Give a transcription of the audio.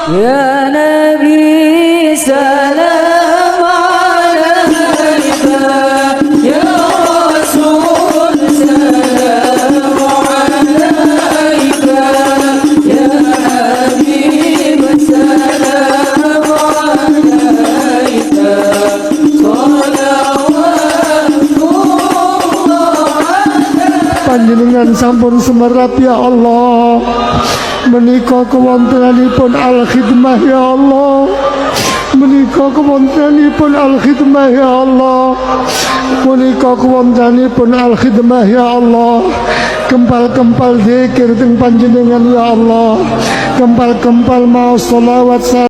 Ya Nabi salam alaika, Ya Rasul salam alaika, Ya Habib salam alaika, panjenengan sampun semerap ya Allah, menika kewontenanipun al-khidmah ya Allah, menika kewontenanipun al-khidmah ya Allah, menika kewontenanipun al-khidmah ya Allah. Kempal-kempal zikir teng panjenengan ya Allah, kempal-kempal mau sholawat